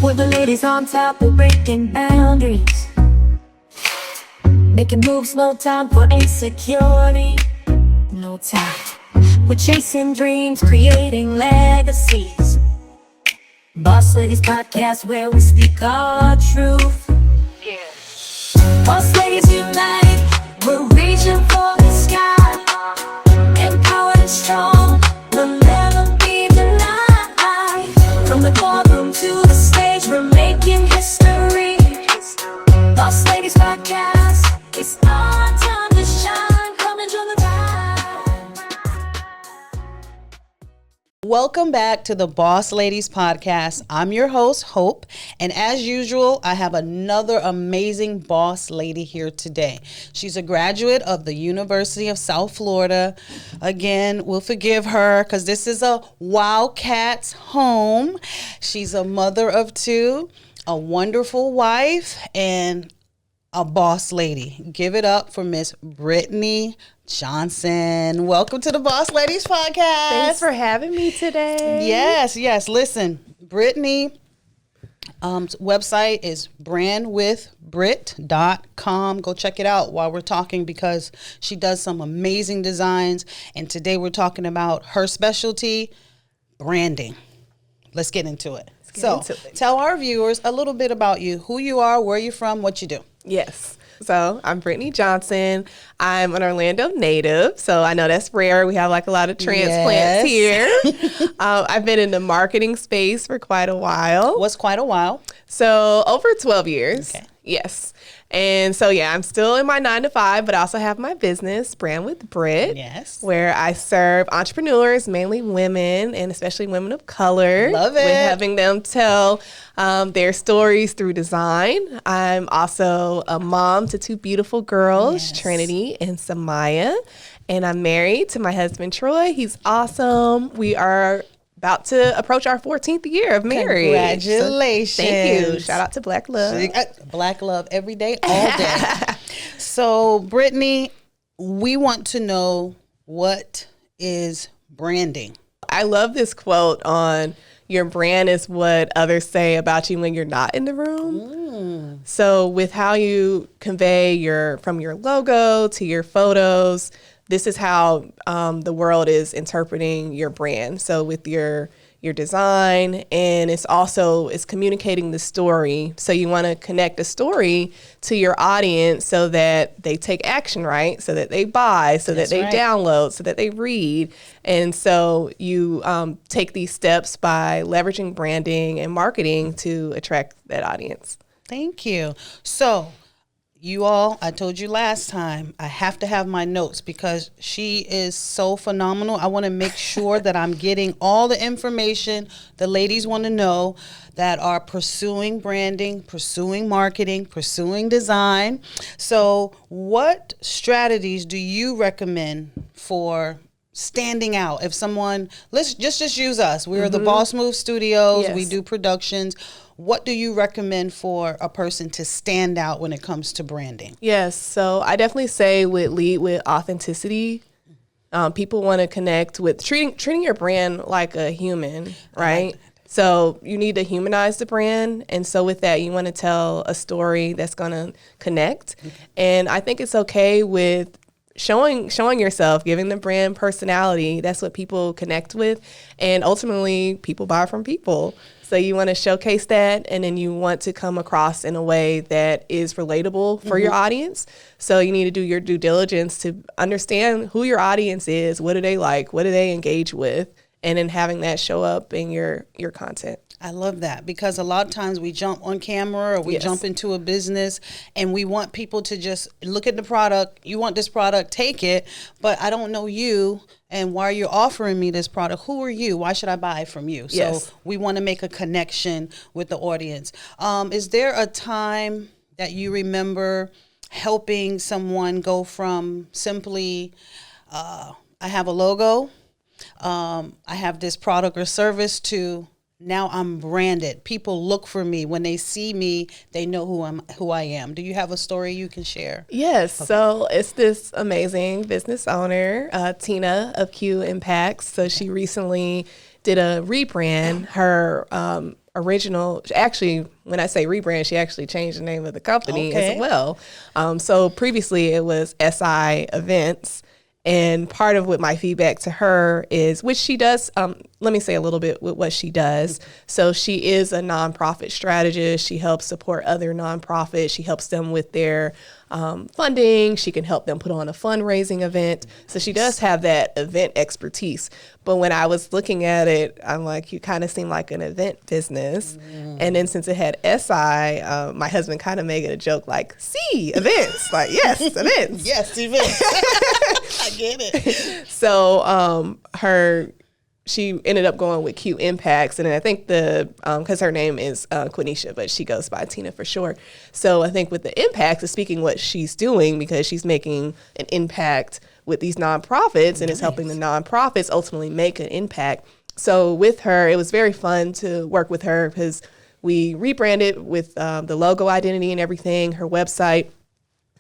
With the ladies on top, we're breaking boundaries, making moves, no time for insecurity. No time. We're chasing dreams, creating legacies. Boss Ladies Podcast, where we speak our truth. Boss Ladies unite, we're reaching for the sky. Empowered and strong, we'll never be denied. From the boardroom to the stage, we're making history. Boss Ladies Podcast, it's our time to shine. Come and join the ride. Welcome back to the Boss Ladies Podcast. I'm your host, Hope, and as usual, I have another amazing boss lady here today. She's a graduate of the University of South Florida. Again, we'll forgive her because this is a Wildcats home. She's a mother of two, a wonderful wife, and a boss lady. Give it up for Miss Brittany Johnson. Welcome to the Boss Ladies Podcast. Thanks for having me today. Yes. Listen, Brittany website is brandwithbrit.com. Go check it out while we're talking because she does some amazing designs. And today we're talking about her specialty, branding. Let's get into it. Tell our viewers a little bit about you, who you are, where you're from, what you do. Yes. So I'm Brittany Johnson. I'm an Orlando native, so I know that's rare. We have like a lot of transplants here. I've been in the marketing space for quite a while. What's quite a while? So over 12 years. Okay. Yes. And so, I'm still in my 9-to-5, but I also have my business, Brand with Brit, where I serve entrepreneurs, mainly women, and especially women of color. Love it. With having them tell their stories through design. I'm also a mom to two beautiful girls, Trinity and Samaya, and I'm married to my husband, Troy. He's awesome. We are about to approach our 14th year of marriage. Congratulations. So, thank you. Shout out to Black Love. Black love every day, all day. So, Brittany, we want to know, what is branding? I love this quote on your brand is what others say about you when you're not in the room. So with how you convey from your logo to your photos, this is how the world is interpreting your brand. So with your design, and it's communicating the story. So you want to connect a story to your audience so that they take action, right? So that they buy, so that they download, so that they read. And so you take these steps by leveraging branding and marketing to attract that audience. Thank you. So, you all, I told you last time, I have to have my notes because she is so phenomenal. I want to make sure that I'm getting all the information the ladies want to know that are pursuing branding, pursuing marketing, pursuing design. So what strategies do you recommend for standing out? If someone, let's just use us. We're the Boss Move Studios. Yes. We do productions. What do you recommend for a person to stand out when it comes to branding? Yes, so I definitely say lead with authenticity. People want to connect with treating your brand like a human, right? So you need to humanize the brand. And so with that, you want to tell a story that's going to connect. And I think it's okay with showing yourself, giving the brand personality. That's what people connect with. And ultimately, people buy from people. So you want to showcase that, and then you want to come across in a way that is relatable for your audience. So you need to do your due diligence to understand who your audience is, what do they like, what do they engage with, and then having that show up in your content. I love that because a lot of times we jump on camera or we jump into a business and we want people to just look at the product. You want this product, take it, but I don't know you. And why are you offering me this product? Who are you? Why should I buy from you? So we want to make a connection with the audience. Is there a time that you remember helping someone go from simply, I have a logo, I have this product or service, to now I'm branded. People look for me. When they see me, they know who I am. Do you have a story you can share? Yes. Okay. So it's this amazing business owner, Tina of Q Impacts. So she recently did a rebrand. Her original, actually, when I say rebrand, she actually changed the name of the company Okay. as well. So previously it was SI Events. And part of what my feedback to her is, which she does, let me say a little bit with what she does. So she is a nonprofit strategist. She helps support other nonprofits. She helps them with their funding. She can help them put on a fundraising event. So she does have that event expertise. But when I was looking at it, I'm like, you kind of seem like an event business. And then since it had SI, my husband kind of made it a joke like, see, events. Like, yes, events. Yes, events. I get it. So she ended up going with Q Impacts, and I think because her name is Quenisha, but she goes by Tina for short. So I think with the impacts, is speaking what she's doing, because she's making an impact with these nonprofits and is helping the nonprofits ultimately make an impact. So with her, it was very fun to work with her because we rebranded with the logo identity and everything, her website.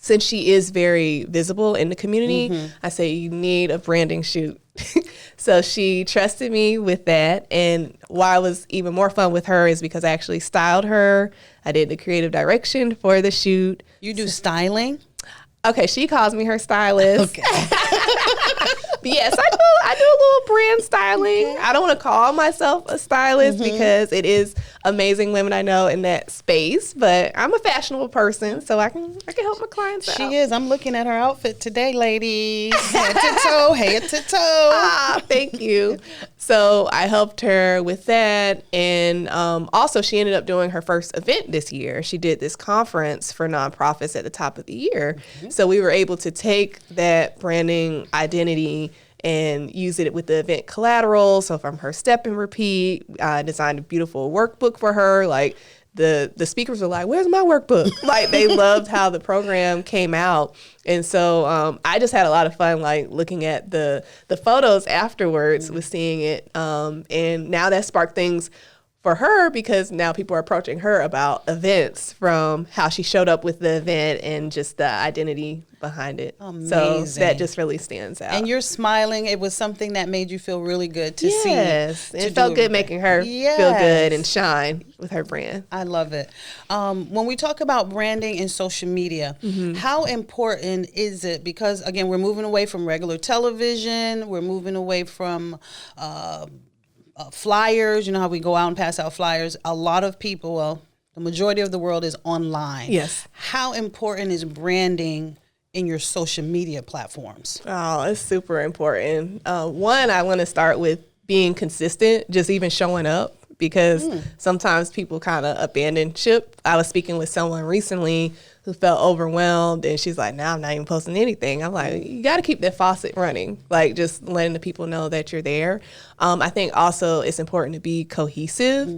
Since she is very visible in the community, I say you need a branding shoot. So she trusted me with that. And why it was even more fun with her is because I actually styled her. I did the creative direction for the shoot. You do styling? Okay, she calls me her stylist. Okay. But yes, I do a little brand styling. Okay. I don't want to call myself a stylist because it is amazing women I know in that space, but I'm a fashionable person, so I can help my clients out. She is. I'm looking at her outfit today, ladies. Head to toe, head to toe. Ah, thank you. So I helped her with that, and also she ended up doing her first event this year. She did this conference for nonprofits at the top of the year. So we were able to take that branding identity and use it with the event collateral. So from her step and repeat, I designed a beautiful workbook for her. Like the speakers were like, "Where's my workbook?" Like they loved how the program came out. And so I just had a lot of fun, like looking at the photos afterwards with seeing it. And now that sparked things for her because now people are approaching her about events from how she showed up with the event and just the identity behind it. Amazing. So that just really stands out. And you're smiling. It was something that made you feel really good to see. Yes, it felt good making her feel good and shine with her brand. I love it. When we talk about branding and social media, how important is it? Because again, we're moving away from regular television. We're moving away from flyers. You know how we go out and pass out flyers. A lot of people, well, the majority of the world is online. Yes. How important is branding in your social media platforms? Oh, it's super important. One, I want to start with being consistent, just even showing up, because sometimes people kind of abandon ship. I was speaking with someone recently who felt overwhelmed, and she's like, "Now I'm not even posting anything." I'm like, you got to keep that faucet running, like just letting the people know that you're there. I think also it's important to be cohesive.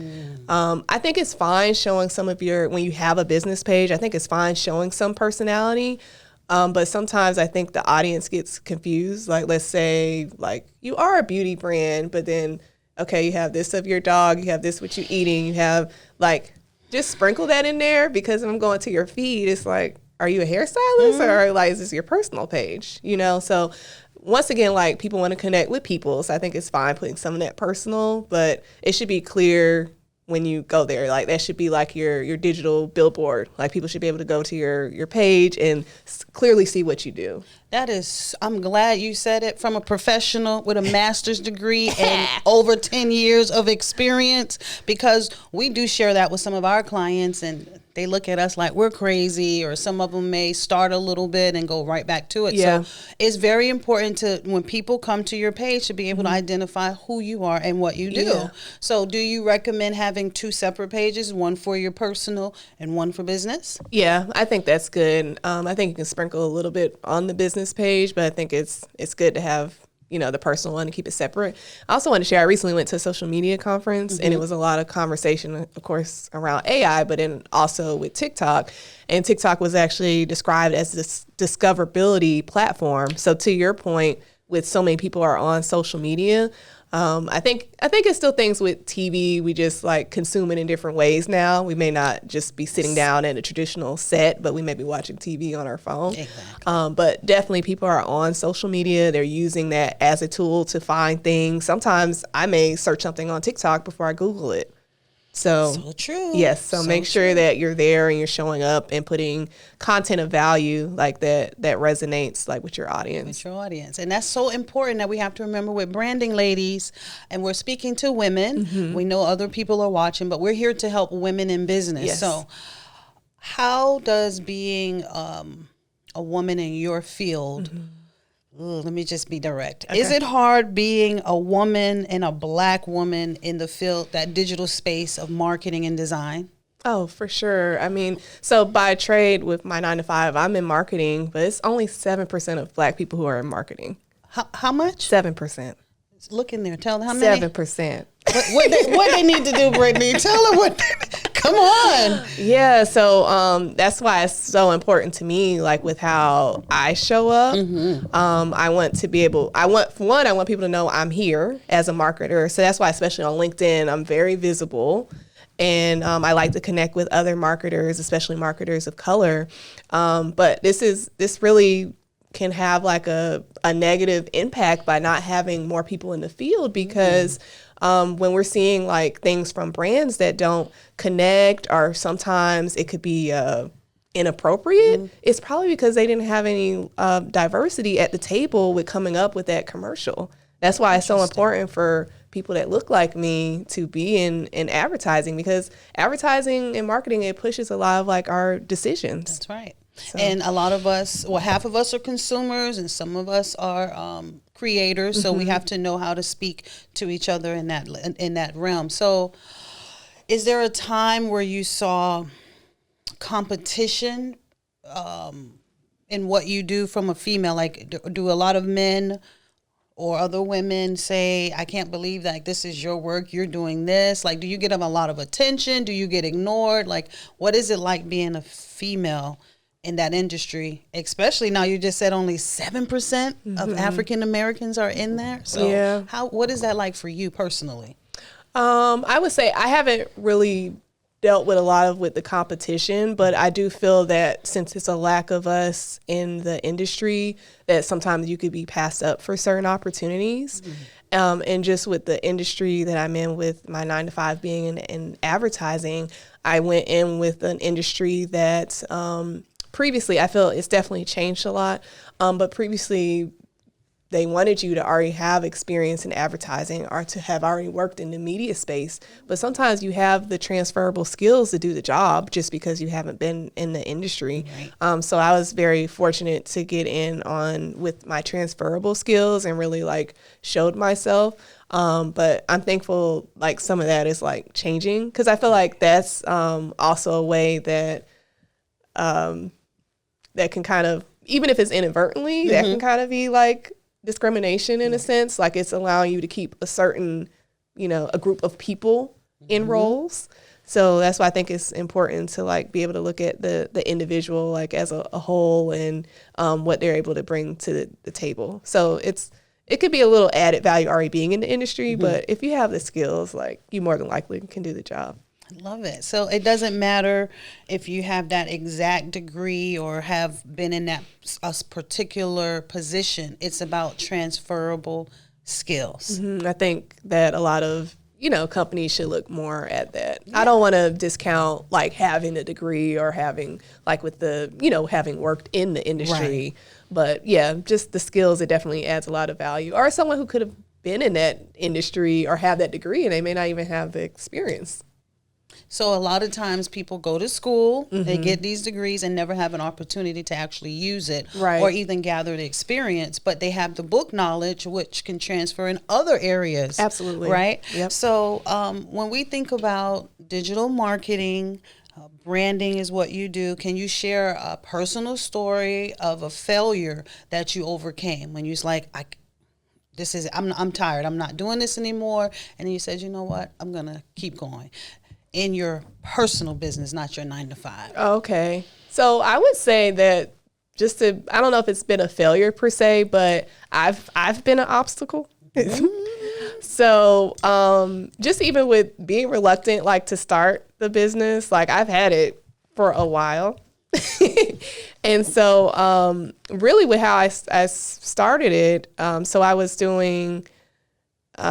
I think it's fine showing some of when you have a business page, I think it's fine showing some personality. But sometimes I think the audience gets confused. Like, let's say, like, you are a beauty brand, but then, okay, you have this of your dog, you have this what you're eating, you have, like, just sprinkle that in there, because if I'm going to your feed, it's like, are you a hairstylist or, like, is this your personal page? You know, so once again, like, people want to connect with people, so I think it's fine putting some of that personal, but it should be clear when you go there. Like, that should be like your digital billboard. Like, people should be able to go to your page and clearly see what you do. I'm glad you said it, from a professional with a master's degree and over 10 years of experience, because we do share that with some of our clients and they look at us like we're crazy, or some of them may start a little bit and go right back to it. Yeah. So it's very important to, when people come to your page, to be able to identify who you are and what you do. Yeah. So do you recommend having two separate pages, one for your personal and one for business? Yeah, I think that's good. I think you can sprinkle a little bit on the business page, but I think it's good to have, the personal one and keep it separate. I also want to share, I recently went to a social media conference and it was a lot of conversation, of course, around AI, but then also with TikTok. And TikTok was actually described as this discoverability platform. So to your point, with so many people are on social media, I think it's still things with TV. We just like consume it in different ways now. We may not just be sitting down at a traditional set, but we may be watching TV on our phone. Exactly. But definitely people are on social media. They're using that as a tool to find things. Sometimes I may search something on TikTok before I Google it. So true. Yes. So make sure that you're there and you're showing up and putting content of value like that resonates like with your audience. And that's so important that we have to remember with branding, ladies, and we're speaking to women. We know other people are watching, but we're here to help women in business. Yes. So how does being a woman in your field, let me just be direct. Okay. Is it hard being a woman and a Black woman in the field, that digital space of marketing and design? Oh, for sure. I mean, so by trade with my 9 to 5, I'm in marketing, but it's only 7% of Black people who are in marketing. How much? 7%. Look in there. Tell them how many. 7%. What they need to do, Brittany? Tell them what. Come on. Yeah, so that's why it's so important to me, like with how I show up. I want people to know I'm here as a marketer. So that's why, especially on LinkedIn, I'm very visible. And I like to connect with other marketers, especially marketers of color. But this really can have like a negative impact by not having more people in the field, because when we're seeing like things from brands that don't connect, or sometimes it could be inappropriate, it's probably because they didn't have any diversity at the table with coming up with that commercial. That's why it's so important for people that look like me to be in advertising, because advertising and marketing, it pushes a lot of like our decisions. That's right. So. And a lot of us, well, half of us are consumers and some of us are creators. So we have to know how to speak to each other in that realm. So is there a time where you saw competition in what you do from a female? Like, do a lot of men or other women say, I can't believe that this is your work, you're doing this? Like, do you get a lot of attention? Do you get ignored? Like, what is it like being a female in that industry? Especially now, you just said only 7% of African Americans are in there. So what is that like for you personally? I would say I haven't really dealt with a lot with the competition, but I do feel that since it's a lack of us in the industry, that sometimes you could be passed up for certain opportunities. And just with the industry that I'm in, with my 9 to 5 being in advertising, I went in with an industry that previously, I feel it's definitely changed a lot, but previously they wanted you to already have experience in advertising or to have already worked in the media space. But sometimes you have the transferable skills to do the job just because you haven't been in the industry. Right. So I was very fortunate to get in on with my transferable skills and really like showed myself. But I'm thankful like some of that is like changing, because I feel like that's also a way that that can kind of, even if it's inadvertently, that can kind of be like discrimination in a sense. Like it's allowing you to keep a certain, a group of people in roles. So that's why I think it's important to like be able to look at the individual like as a whole and what they're able to bring to the table. So it could be a little added value already being in the industry, but if you have the skills, like you more than likely can do the job. I love it. So it doesn't matter if you have that exact degree or have been in that a particular position. It's about transferable skills. I think that a lot of companies should look more at that. I don't want to discount like having a degree or having like with the having worked in the industry, but just the skills, it definitely adds a lot of value. Or someone who could have been in that industry or have that degree and they may not even have the experience. So a lot of times people go to school, they get these degrees and never have an opportunity to actually use it or even gather the experience, but they have the book knowledge, which can transfer in other areas. Absolutely. Right? Yep. So when we think about digital marketing, branding is what you do. Can you share a personal story of a failure that you overcame when you was like, I'm tired, I'm not doing this anymore. And then you said, you know what, I'm going to keep going. In your personal business, not your 9 to 5. Okay. So I would say that I don't know if it's been a failure per se, but I've been an obstacle. So just even with being reluctant, like to start the business, like I've had it for a while. And so really with how I started it, so I was doing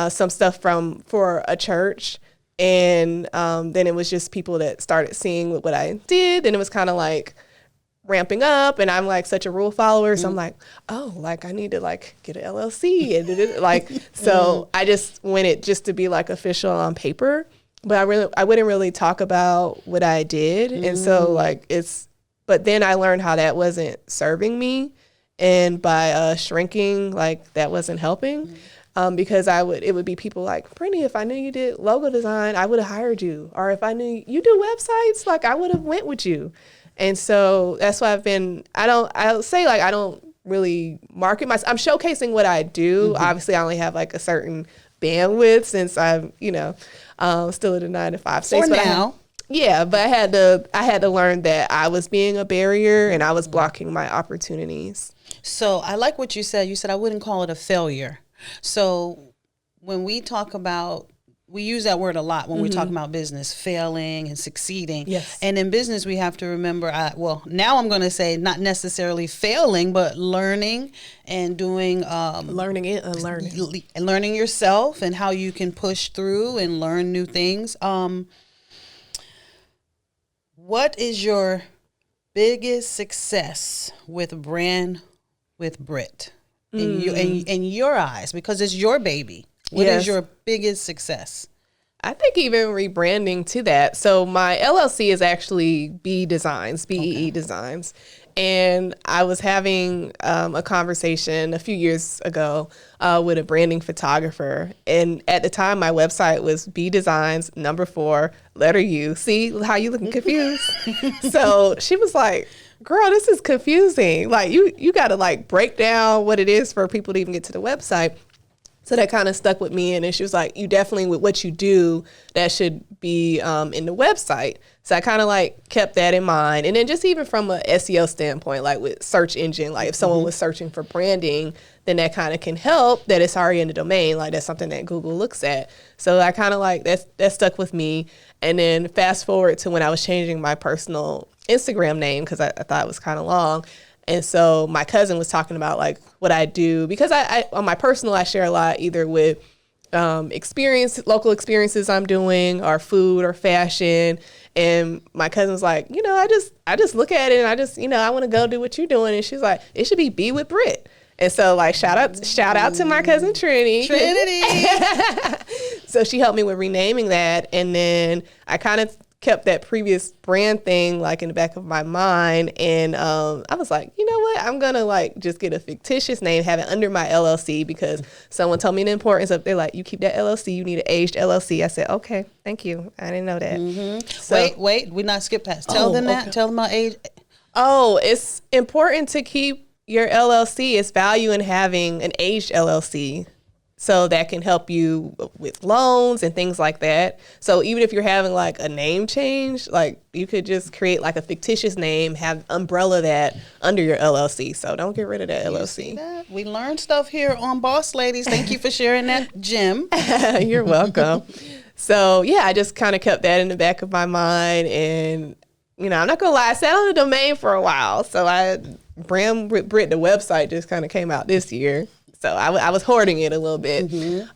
some stuff for a church. And then it was just people that started seeing what I did, and it was kind of like ramping up, and I'm like such a rule follower, so I'm like, oh, like I need to like get an LLC and like so I just went it just to be like official on paper, but I wouldn't really talk about what I did, and so like but then I learned how that wasn't serving me, and by shrinking, like that wasn't helping. Because it would be people like, Brittany, if I knew you did logo design, I would have hired you. Or if I knew you do websites, like I would have went with you. And so that's why I'll say like, I don't really market myself. I'm showcasing what I do. Obviously I only have like a certain bandwidth since I'm, still in the 9-to-5 space. For now. But I had to learn that I was being a barrier and I was blocking my opportunities. So I like what you said. You said I wouldn't call it a failure. So when we talk about, we use that word a lot when we're talking about business, failing and succeeding. Yes. And in business, we have to remember, now I'm going to say not necessarily failing, but learning and doing. Learning it and learning. Learning yourself and how you can push through and learn new things. What is your biggest success with Britt? In your eyes, because it's your baby. What is your biggest success? I think even rebranding to that. So my LLC is actually BEE Designs. And I was having a conversation a few years ago with a branding photographer. And at the time, my website was BEE Designs, #4, letter U. See how you looking confused? So she was like, girl, this is confusing. Like you got to like break down what it is for people to even get to the website. So that kind of stuck with me. And then she was like, you definitely, with what you do, that should be in the website. So I kind of like kept that in mind. And then just even from a SEO standpoint, like with search engine, like if someone was searching for branding, then that kind of can help that it's already in the domain. Like that's something that Google looks at. So I kind of like that stuck with me. And then fast forward to when I was changing my personal Instagram name, because I thought it was kind of long. And so my cousin was talking about like what I do, because I on my personal, I share a lot either with local experiences I'm doing, or food or fashion. And my cousin was like, I just look at it and I just, I want to go do what you're doing. And she's like, it should be with Britt. And so like shout out to my cousin Trinity. So she helped me with renaming that. And then I kind of kept that previous brand thing like in the back of my mind. And I was like, you know what? I'm going to like just get a fictitious name, have it under my LLC, because someone told me the importance of, they're like, you keep that LLC, you need an aged LLC. I said, okay, thank you. I didn't know that. So, wait, we're not skip past. Tell them that. Tell them about age. Oh, it's important to keep your LLC. It's value in having an aged LLC. So that can help you with loans and things like that. So even if you're having like a name change, like you could just create like a fictitious name, have umbrella that under your LLC. So don't get rid of that LLC. We learned stuff here on Boss Ladies. Thank you for sharing that, Jim. You're welcome. So yeah, I just kind of kept that in the back of my mind. And, I'm not going to lie, I sat on the domain for a while. So Britt, the website just kind of came out this year. So I was hoarding it a little bit.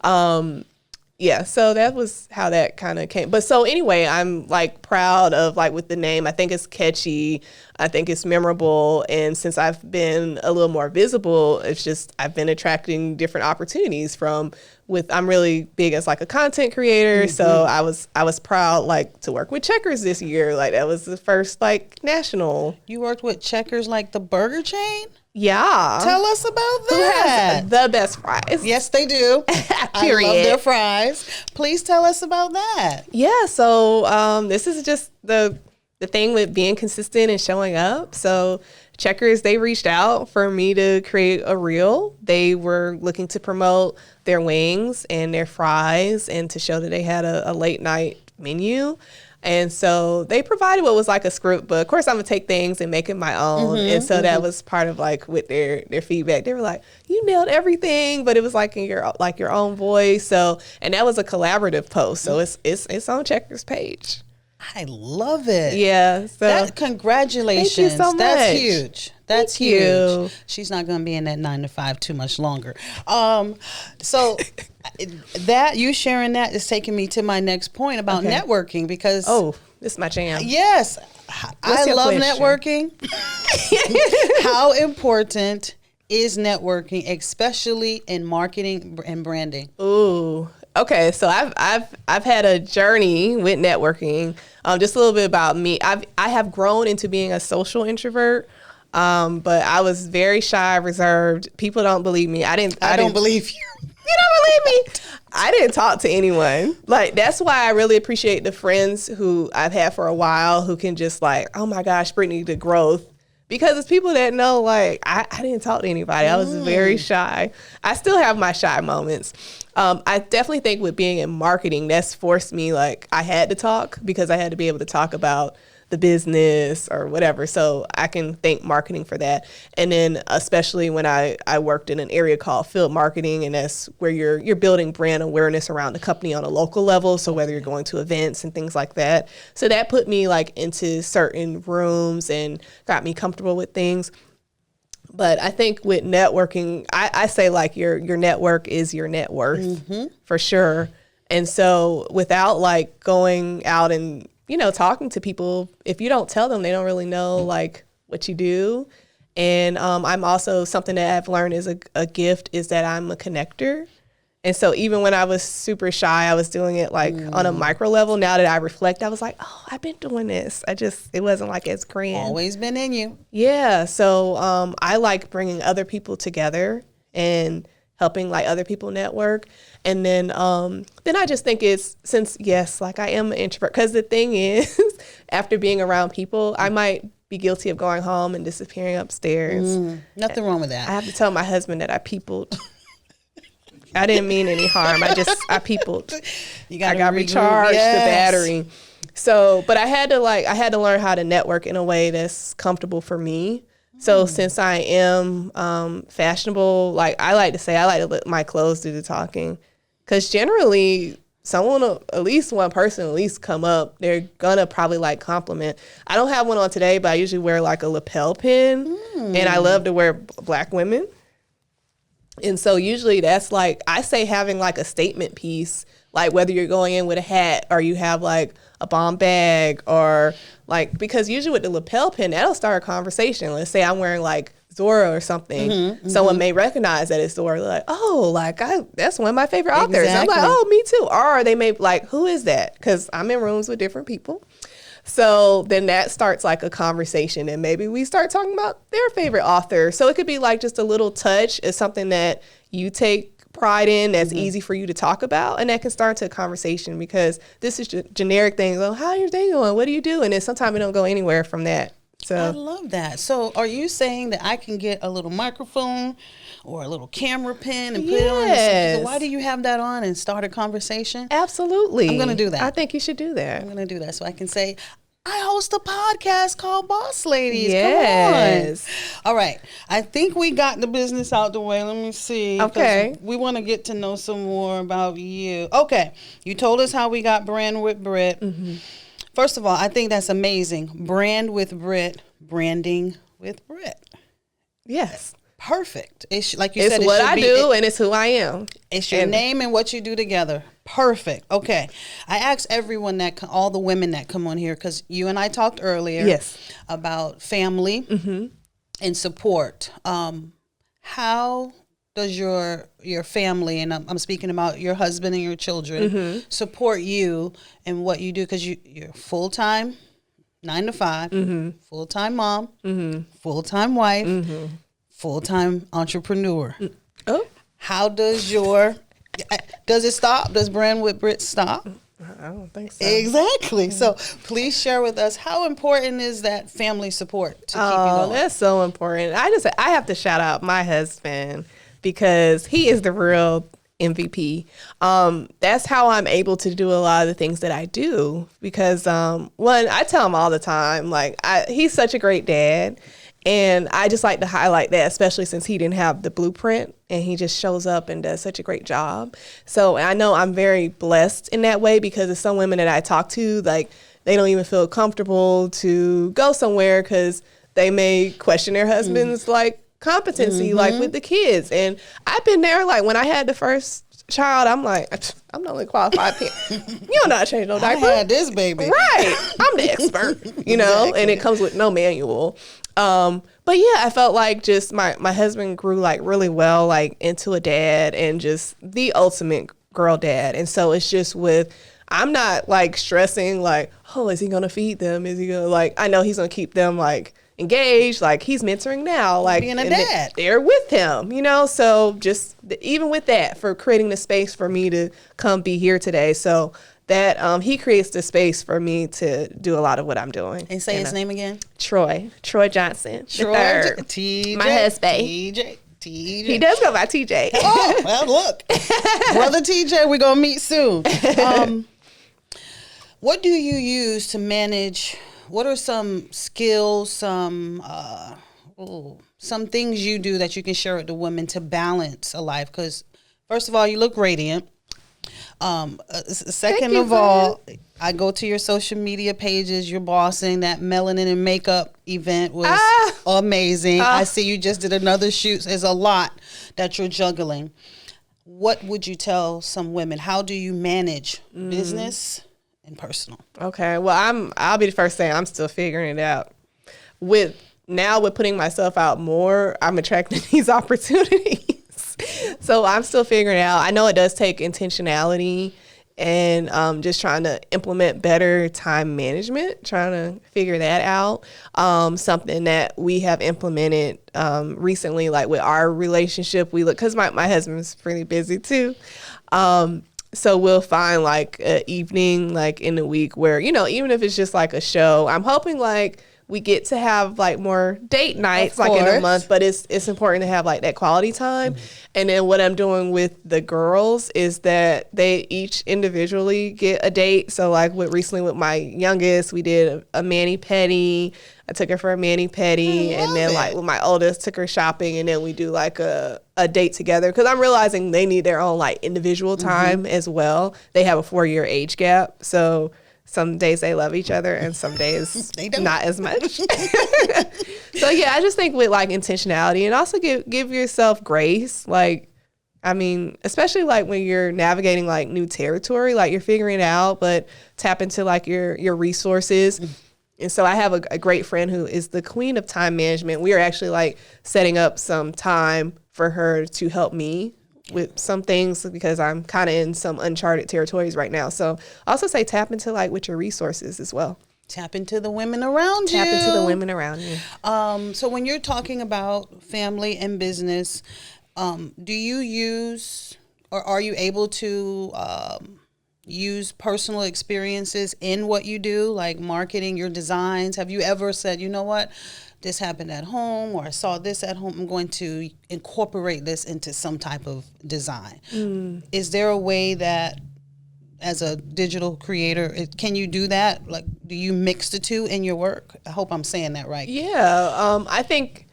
So that was how that kind of came. But so anyway, I'm like proud of like with the name. I think it's catchy. I think it's memorable. And since I've been a little more visible, it's just I've been attracting different opportunities I'm really big as like a content creator. So I was proud like to work with Checkers this year. Like that was the first like national. You worked with Checkers, like the burger chain? Yeah. Tell us about that. Who has the best fries? Yes, they do. Period. I love their fries. Please tell us about that. Yeah. So this is just the thing with being consistent and showing up. So Checkers, they reached out for me to create a reel. They were looking to promote their wings and their fries and to show that they had a late night menu. And so they provided what was like a script, but of course I'm gonna take things and make it my own. And so that was part of like with their feedback. They were like, you nailed everything, but it was like in your own voice. So, and that was a collaborative post. So it's on Checkers page. I love it. Yeah. So Congratulations. thank you so much. That's huge. That's Thank huge. you. She's not going to be in that 9 to 5 too much longer. So that you sharing that is taking me to my next point about networking, because this is my jam. yes, I your love question? networking. How important is networking, especially in marketing and branding? Ooh. Okay, so I've had a journey with networking. Just a little bit about me. I have grown into being a social introvert, but I was very shy, reserved. People don't believe me. I don't believe you. You don't believe me? I didn't talk to anyone. Like, that's why I really appreciate the friends who I've had for a while who can just like, oh my gosh, Brittany, the growth. Because it's people that know, like, I didn't talk to anybody. I was very shy. I still have my shy moments. I definitely think with being in marketing, that's forced me, like, I had to talk because I had to be able to talk about the business or whatever. So I can thank marketing for that. And then especially when I worked in an area called field marketing, and that's where you're building brand awareness around the company on a local level. So whether you're going to events and things like that. So that put me like into certain rooms and got me comfortable with things. But I think with networking, I say like your network is your net worth for sure. And so without like going out and talking to people, if you don't tell them, they don't really know like what you do. And I'm also, something that I've learned is a gift is that I'm a connector. And so even when I was super shy, I was doing it like on a micro level. Now that I reflect, I was like, oh, I've been doing this. It wasn't like as grand. Always been in you. Yeah. So I like bringing other people together and helping like other people network. And then I just think like I am an introvert, because the thing is, after being around people, I might be guilty of going home and disappearing upstairs. Nothing wrong with that. I have to tell my husband that I peopled. I didn't mean any harm. I peopled. I got recharged the battery. So, but I had to learn how to network in a way that's comfortable for me. So since I am fashionable, like I like to let my clothes do the talking. Because generally, at least one person at least come up. They're going to probably like compliment. I don't have one on today, but I usually wear like a lapel pin. And I love to wear Black women. And so usually that's like, I say having like a statement piece, like whether you're going in with a hat or you have like a bomb bag, or like, because usually with the lapel pin, that'll start a conversation. Let's say I'm wearing like Zora or something. Someone may recognize that it's Zora. They're like, oh, like that's one of my favorite authors. Exactly. I'm like, oh, me too. Or they may like, who is that? Because I'm in rooms with different people. So then that starts like a conversation, and maybe we start talking about their favorite author. So it could be like just a little touch. It's something that you take pride in, that's easy for you to talk about, and that can start to a conversation, because this is generic things. Oh, how's your day going? What do you do? And then sometimes we don't go anywhere from that. So I love that. So are you saying that I can get a little microphone or a little camera pin and put it on? So why do you have that on and start a conversation? Absolutely. I'm going to do that. I think you should do that. I'm going to do that so I can say, I host a podcast called Boss Ladies. Yes. Come on. All right. I think we got the business out the way. Let me see. Okay. We want to get to know some more about you. Okay. You told us how we got Brand with Brit. First of all, I think that's amazing. Brand with Brit, branding with Brit. Yes. Perfect. It's like you said, it's what I do, and it's who I am. It's your name and what you do together. Perfect. Okay. I asked everyone all the women that come on here, because you and I talked earlier about family and support. How does your family, and I'm speaking about your husband and your children, support you and what you do? Because you're full-time, 9 to 5, full-time mom, full-time wife, full-time entrepreneur. How does does it stop? Does Brand with Brit stop? I don't think so. Exactly. So please share with us, how important is that family support to keep you going? That's so important. I have to shout out my husband, because he is the real MVP. That's how I'm able to do a lot of the things that I do, because one, I tell him all the time, like he's such a great dad. And I just like to highlight that, especially since he didn't have the blueprint and he just shows up and does such a great job. So I know I'm very blessed in that way, because of some women that I talk to, like they don't even feel comfortable to go somewhere because they may question their husband's like competency, like with the kids. And I've been there, like when I had the first child, I'm like, I'm the only qualified parent. You don't know how to change no diaper. I had this baby. Right. I'm the expert, you know, exactly. And it comes with no manual. But yeah, I felt like just my husband grew like really well, like into a dad and just the ultimate girl dad. And so it's just I'm not like stressing like, oh, is he going to feed them? Is he going to like, I know he's going to keep them like engaged, like he's mentoring now, like being a dad. They're with him, you know? So just even with that, for creating the space for me to come be here today. So that he creates the space for me to do a lot of what I'm doing. And say his name again. Troy Johnson. Troy TJ. My husband. TJ. He does go by TJ. Oh, well, look. Brother TJ, we're going to meet soon. What do you use to manage? What are some skills, some things you do that you can share with the women to balance a life? Because first of all, you look radiant. Second of all, I go to your social media pages. You're bossing. That Melanin and Makeup event was amazing. I see you just did another shoot. There's a lot that you're juggling. What would you tell some women? How do you manage business and personal? Okay, well, I'll be the first thing. I'm still figuring it out. With putting myself out more, I'm attracting these opportunities. So I'm still figuring it out. I know it does take intentionality and just trying to implement better time management, trying to figure that out. Something that we have implemented recently, like with our relationship, because my husband's pretty busy too. So we'll find like an evening like in the week where, you know, even if it's just like a show, I'm hoping like we get to have like more date nights like in a month, but it's important to have like that quality time. And then what I'm doing with the girls is that they each individually get a date. So like recently with my youngest, we did a mani-pedi. I took her for a mani-pedi, and then like with my oldest, took her shopping, and then we do like a date together because I'm realizing they need their own like individual time as well. They have a 4-year age gap, so some days they love each other and some days they don't. Not as much. So yeah, I just think with like intentionality and also give yourself grace. Like, I mean, especially like when you're navigating like new territory, like you're figuring it out, but tap into like your resources. And so I have a great friend who is the queen of time management. We are actually like setting up some time for her to help me with some things because I'm kind of in some uncharted territories right now. So I also say tap into like with your resources as well. Tap into the women around you. Tap into the women around you. So when you're talking about family and business, do you use or are you able to use personal experiences in what you do, like marketing, your designs? Have you ever said, you know what, this happened at home or I saw this at home, I'm going to incorporate this into some type of design? Is there a way that as a digital creator, can you do that? Like, do you mix the two in your work? I hope I'm saying that right. Yeah, I think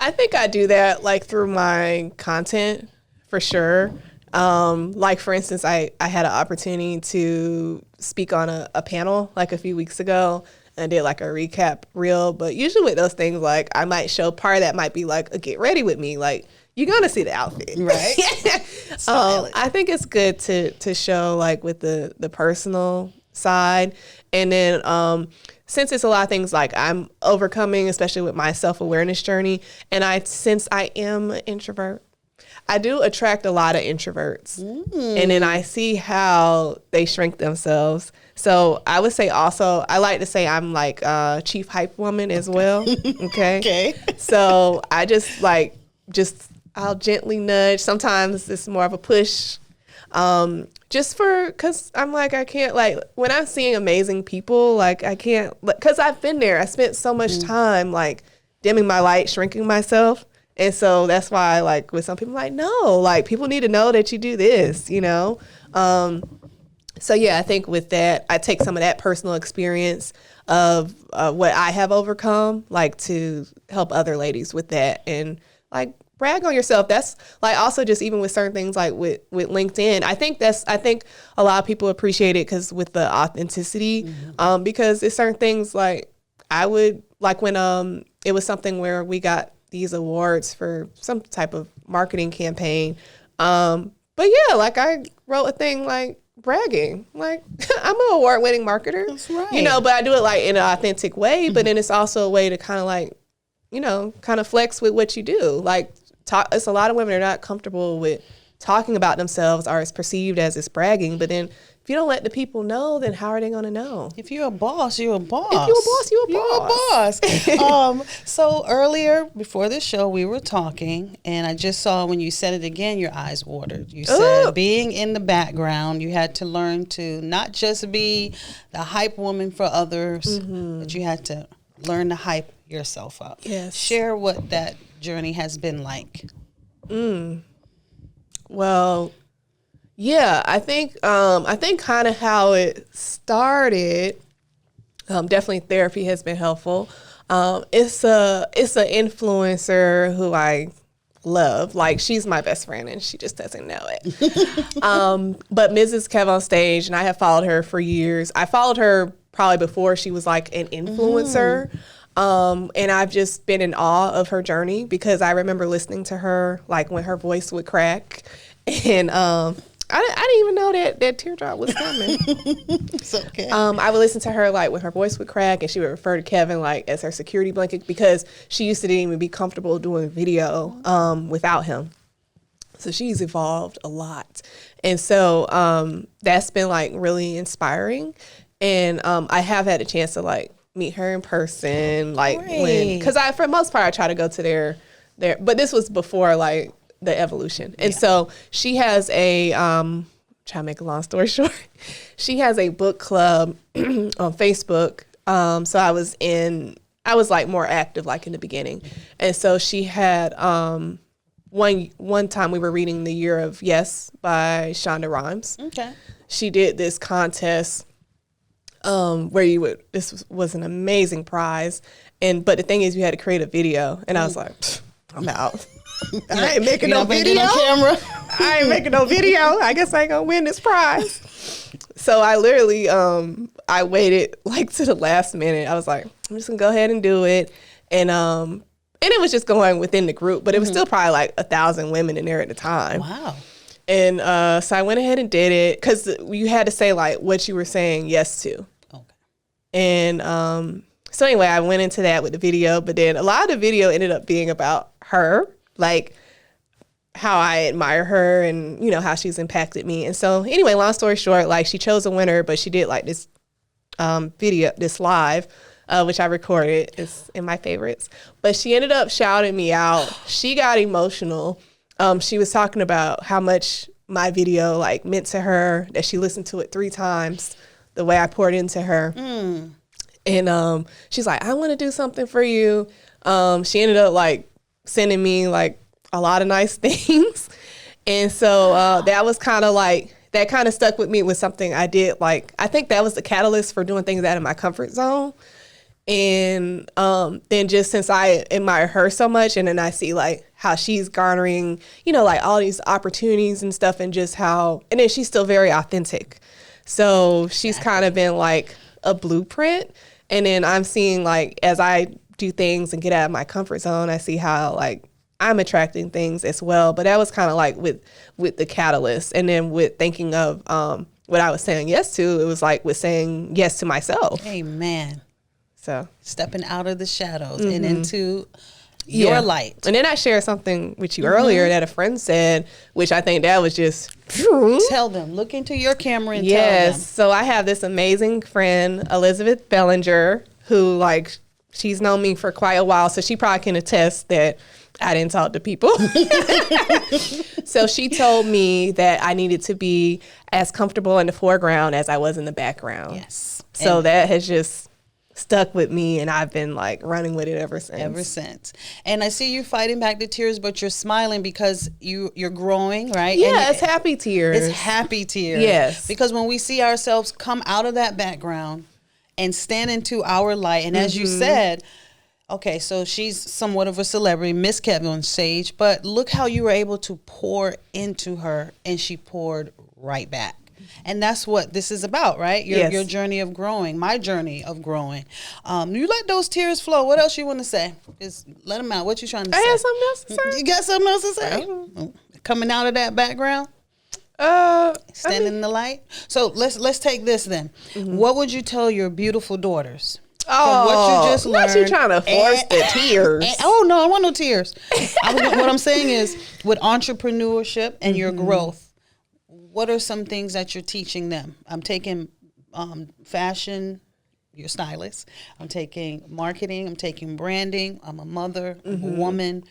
I do that like through my content for sure. Like for instance, I had an opportunity to speak on a panel like a few weeks ago and did like a recap reel. But usually with those things, like I might show part of that might be like a get ready with me. Like you're going to see the outfit. Right. I think it's good to show like with the personal side. And then, since it's a lot of things like I'm overcoming, especially with my self-awareness journey, and since I am an introvert, I do attract a lot of introverts. And then I see how they shrink themselves. So I would say also, I like to say I'm like a chief hype woman as well. Okay. So I I'll gently nudge. Sometimes it's more of a push. Cause I'm like, I can't like, when I'm seeing amazing people, like I can't, cause I've been there. I spent so much time like dimming my light, shrinking myself. And so that's why like with some people like, no, like people need to know that you do this, you know? So yeah, I think with that, I take some of that personal experience of what I have overcome, like to help other ladies with that and like brag on yourself. That's like also just even with certain things like with LinkedIn. I think a lot of people appreciate it because with the authenticity, because it's certain things like I would like when it was something where we got these awards for some type of marketing campaign. But yeah, like I wrote a thing like bragging, like I'm an award-winning marketer. That's right. You know, but I do it like in an authentic way, but then it's also a way to kind of like, you know, kind of flex with what you do. Like it's a lot of women are not comfortable with talking about themselves or it's perceived as it's bragging, but then if you don't let the people know, then how are they going to know? If you're a boss, you're a boss. If you're a boss, you're a boss. So earlier, before the show, we were talking, and I just saw when you said it again, your eyes watered. You said being in the background, you had to learn to not just be the hype woman for others, but you had to learn to hype yourself up. Yes. Share what that journey has been like. Well, yeah, I think kind of how it started. Definitely therapy has been helpful. It's an influencer who I love. Like she's my best friend, and she just doesn't know it. But Mrs. Kev on Stage, and I have followed her for years. I followed her probably before she was like an influencer. And I've just been in awe of her journey because I remember listening to her like when her voice would crack, and I didn't even know that teardrop was coming. It's okay. I would listen to her like when her voice would crack, and she would refer to Kevin like as her security blanket because she used to didn't even be comfortable doing video without him. So she's evolved a lot, and so that's been like really inspiring. And I have had a chance to like meet her in person, like because for the most part I try to go to their but this was before like the evolution. And so she has a trying to make a long story short, she has a book club on Facebook. So I was like more active like in the beginning. And so she had one time we were reading The Year of Yes by Shonda Rhimes. Okay. She did this contest where this was an amazing prize. But the thing is you had to create a video. And I was like, I'm out. I ain't making no video. I ain't making no video. I guess I ain't gonna win this prize. So I literally, I waited like to the last minute. I was like, I'm just gonna go ahead and do it. And it was just going within the group, but it was still probably like 1,000 women in there at the time. Wow. And so I went ahead and did it because you had to say like what you were saying yes to. Okay. And so anyway, I went into that with the video, but then a lot of the video ended up being about her, like how I admire her and, you know, how she's impacted me. And so anyway, long story short, like she chose a winner, but she did like this video, this live, which I recorded. It's in my favorites. But she ended up shouting me out. She got emotional. She was talking about how much my video like meant to her, that she listened to it 3 times, the way I poured into her. And she's like, I want to do something for you. She ended up like sending me like a lot of nice things. And so that was kind of like, that kind of stuck with me with something I did. Like, I think that was the catalyst for doing things out of my comfort zone. And then just since I admire her so much, and then I see like how she's garnering, you know, like all these opportunities and stuff, and just how, and then she's still very authentic. So she's kind of been like a blueprint. And then I'm seeing like, as I do things and get out of my comfort zone, I see how like I'm attracting things as well. But that was kind of like with the catalyst. And then with thinking of what I was saying yes to, it was like with saying yes to myself. Amen. So stepping out of the shadows and into your light. And then I shared something with you earlier that a friend said, which I think that was just tell them, look into your camera and tell them. So I have this amazing friend, Elizabeth Bellinger, who like, she's known me for quite a while, so she probably can attest that I didn't talk to people. So she told me that I needed to be as comfortable in the foreground as I was in the background. Yes. So and that has just stuck with me, and I've been like running with it ever since. And I see you fighting back the tears, but you're smiling because you're growing, right? Yeah, and it's happy tears. It's happy tears. Yes. Because when we see ourselves come out of that background and stand into our light, and as you said, Okay, so she's somewhat of a celebrity, Miss Kevin Sage, but look how you were able to pour into her and she poured right back. And that's what this is about, right? Your journey of growing, my journey of growing. You let those tears flow. What else you want to say? Just let them out. What you trying to say? I had something else to say. You got something else to say? Oh, coming out of that background? Standing in the light? So let's take this then. What would you tell your beautiful daughters? From what you just learned. Not you trying to force the tears. Oh, no, I want no tears. What I'm saying is, with entrepreneurship and your growth, what are some things that you're teaching them? I'm taking fashion, your stylist. I'm taking marketing. I'm taking branding. I'm a mother. I'm a woman.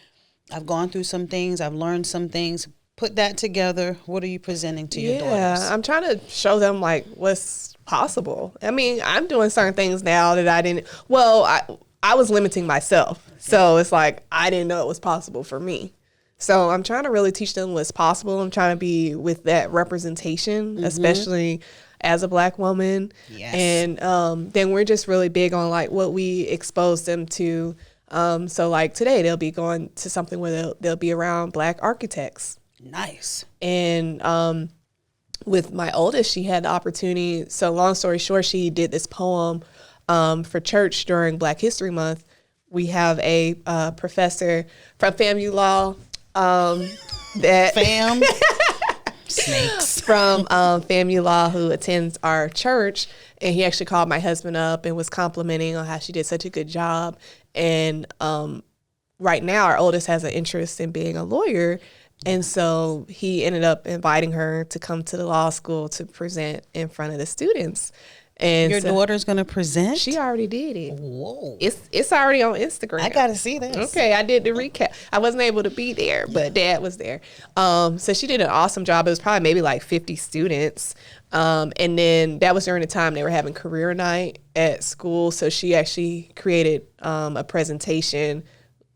I've gone through some things. I've learned some things. Put that together. What are you presenting to your daughters? Yeah, I'm trying to show them like what's possible. I mean, I'm doing certain things now that I didn't. Well, I was limiting myself, so it's like I didn't know it was possible for me. So I'm trying to really teach them what's possible. I'm trying to be with that representation, especially as a Black woman. Yes. And then we're just really big on like what we expose them to. So like today they'll be going to something where they'll be around Black architects. Nice. And with my oldest, she had the opportunity. So long story short, she did this poem for church during Black History Month. We have a professor from FAMU Law that Fam. Snakes. from FAMU Law who attends our church, and he actually called my husband up and was complimenting on how she did such a good job. And right now, our oldest has an interest in being a lawyer. And so he ended up inviting her to come to the law school to present in front of the students. And Your daughter's going to present? She already did it. Whoa. It's already on Instagram. I got to see this. Okay, I did the recap. I wasn't able to be there, but Dad was there. So she did an awesome job. It was probably maybe like 50 students. And then that was during the time they were having career night at school. So she actually created a presentation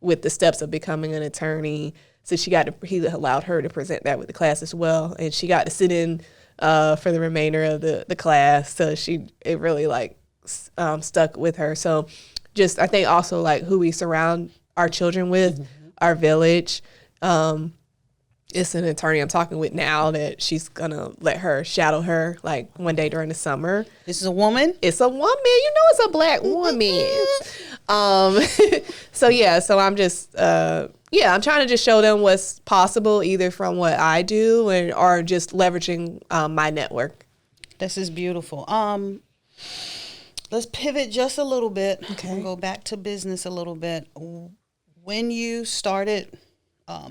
with the steps of becoming an attorney. So he allowed her to present that with the class as well. And she got to sit in for the remainder of the class. So it really like stuck with her. So just, I think also like who we surround our children with, our village. It's an attorney I'm talking with now that she's gonna let her shadow her like one day during the summer. This is a woman? It's a woman. You know, it's a Black woman. So I'm just, I'm trying to just show them what's possible either from what I do or just leveraging my network. This is beautiful. Let's pivot just a little bit. Okay. And go back to business a little bit. When you started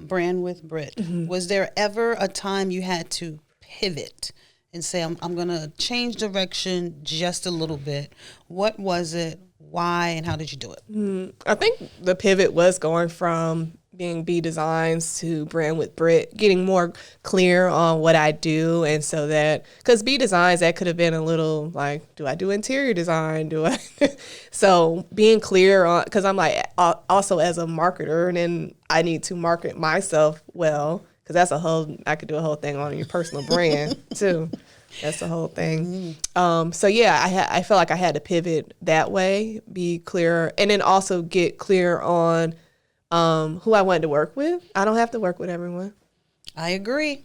Brand with Britt, was there ever a time you had to pivot and say, I'm going to change direction just a little bit? What was it? Why? And how did you do it? I think the pivot was going from being B Designs to Brand with Britt, getting more clear on what I do. And so that, because B Designs, that could have been a little like, do I do interior design? So being clear on, because I'm like, also as a marketer, and then I need to market myself well, because I could do a whole thing on your personal brand too. That's the whole thing. I felt like I had to pivot that way, be clearer, and then also get clear on who I wanted to work with. I don't have to work with everyone. I agree.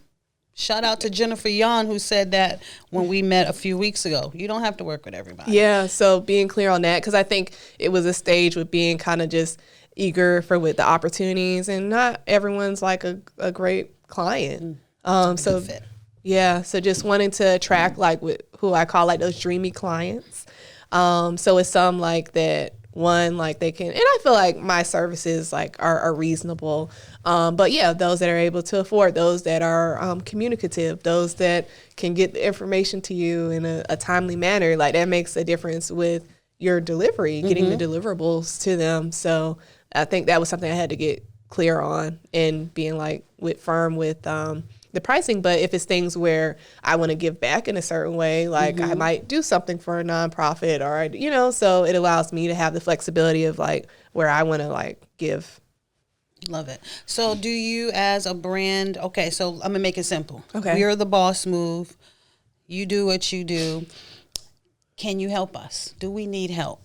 Shout out to Jennifer Yon, who said that when we met a few weeks ago. You don't have to work with everybody. Yeah, so being clear on that, because I think it was a stage with being kind of just eager with the opportunities, and not everyone's like a great client. So fit. Yeah, so just wanting to attract like with who I call like those dreamy clients. So it's some like that one, like they can, and I feel like my services like are reasonable. But yeah, those that are able to afford, those that are communicative, those that can get the information to you in a timely manner, like that makes a difference with your delivery, getting the deliverables to them. So I think that was something I had to get clear on, and being like firm with the pricing. But if it's things where I want to give back in a certain way, like I might do something for a nonprofit, or so it allows me to have the flexibility of like where I want to like give. Love it. So do you as a brand, okay, so I'm gonna make it simple. Okay. We are the boss move. You do what you do. Can you help us? Do we need help?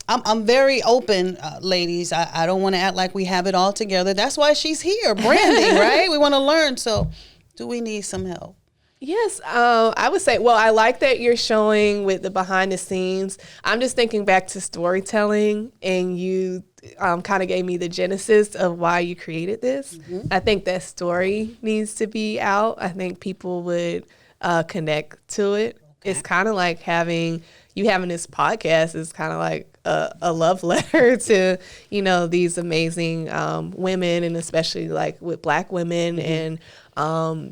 I'm very open, ladies. I don't want to act like we have it all together. That's why she's here, branding, right? We want to learn. So, do we need some help? Yes, I would say, well, I like that you're showing with the behind the scenes. I'm just thinking back to storytelling, and you kind of gave me the genesis of why you created this. Mm-hmm. I think that story needs to be out. I think people would connect to it. Okay. It's kind of like having this podcast is kind of like a love letter to, these amazing women, and especially like with Black women. Mm-hmm. And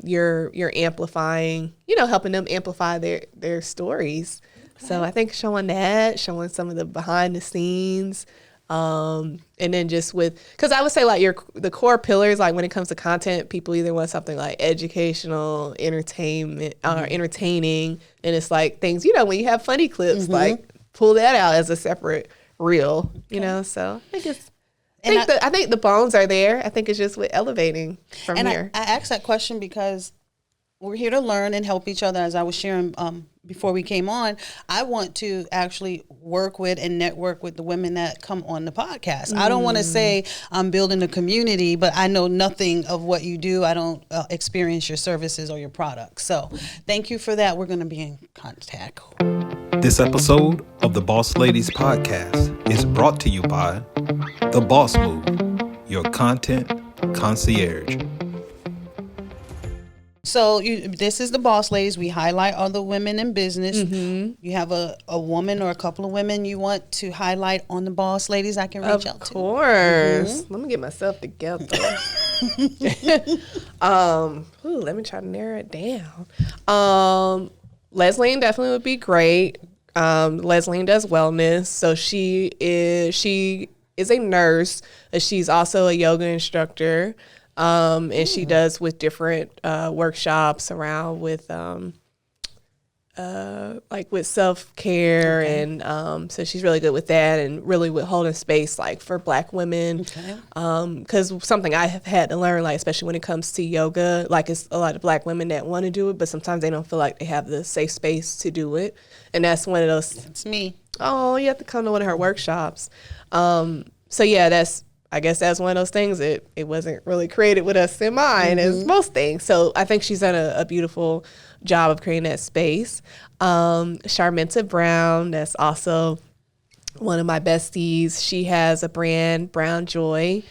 you're amplifying, helping them amplify their stories. Okay. So I think showing some of the behind the scenes, and then just because I would say like the core pillars, like when it comes to content, people either want something like educational, entertainment, or entertaining, and it's like things, when you have funny clips, mm-hmm. like pull that out as a separate reel, okay. So I think I think the bones are there. I think it's just with elevating from here. I asked that question because we're here to learn and help each other. As I was sharing before we came on, I want to actually work with and network with the women that come on the podcast. I don't want to say I'm building a community, but I know nothing of what you do. I don't experience your services or your products. So thank you for that. We're going to be in contact. This episode of the Boss Ladies Podcast is brought to you by The Boss Move, your content concierge. So this is the Boss Ladies. We highlight other women in business. Mm-hmm. You have a woman or a couple of women you want to highlight on the Boss Ladies I can reach out to? Of course. Mm-hmm. Let me get myself together. Let me try to narrow it down. Leslie definitely would be great. Leslie does wellness. So she is a nurse. She's also a yoga instructor. And she does with different workshops around with like with self-care. Okay. And so she's really good with that, and really with holding space like for Black women. Okay. Because something I have had to learn, like especially when it comes to yoga, like it's a lot of Black women that want to do it, but sometimes they don't feel like they have the safe space to do it. And that's one of those. That's me. Oh, you have to come to one of her workshops. So yeah, I guess that's one of those things. It wasn't really created with us in mind, mm-hmm. as most things. So I think she's done a beautiful job of creating that space. Sharmenta Brown, that's also one of my besties. She has a brand, Brown Joy,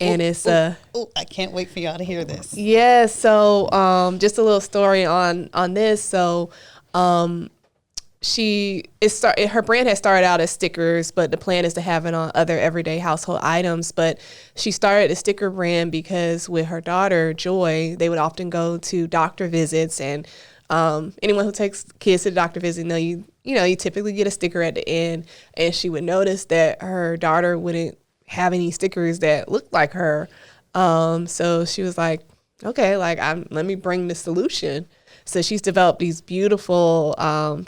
and it's I can't wait for y'all to hear this. Yeah. So just a little story on this. So her brand has started out as stickers, but the plan is to have it on other everyday household items. But she started a sticker brand because with her daughter Joy, they would often go to doctor visits, and anyone who takes kids to the doctor visit know you typically get a sticker at the end. And she would notice that her daughter wouldn't have any stickers that looked like her. So she was like, okay, let me bring the solution. So she's developed these beautiful